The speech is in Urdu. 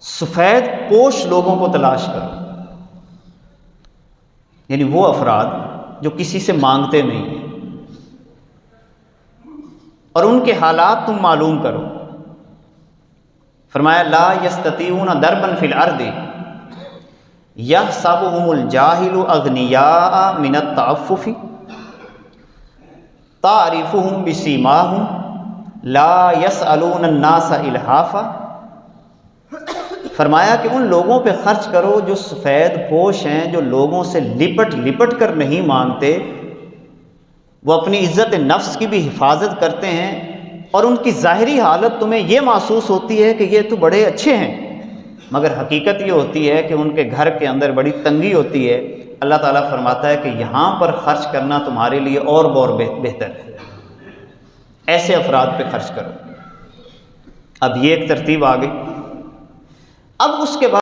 سفید پوش لوگوں کو تلاش کرو، یعنی وہ افراد جو کسی سے مانگتے نہیں ہیں، اور ان کے حالات تم معلوم کرو۔ فرمایا لا یستطیعون ضربا فی الارض یحسبهم الجاہل اغنیاء من التعفف تعرفهم بسیماہم لا یسألون الناس الحافا۔ فرمایا کہ ان لوگوں پہ خرچ کرو جو سفید پوش ہیں، جو لوگوں سے لپٹ لپٹ کر نہیں مانگتے، وہ اپنی عزت نفس کی بھی حفاظت کرتے ہیں، اور ان کی ظاہری حالت تمہیں یہ محسوس ہوتی ہے کہ یہ تو بڑے اچھے ہیں، مگر حقیقت یہ ہوتی ہے کہ ان کے گھر کے اندر بڑی تنگی ہوتی ہے۔ اللہ تعالیٰ فرماتا ہے کہ یہاں پر خرچ کرنا تمہارے لیے اور بہتر ہے، ایسے افراد پہ خرچ کرو۔ اب یہ ایک ترتیب آ گئی۔ اب اس کے بعد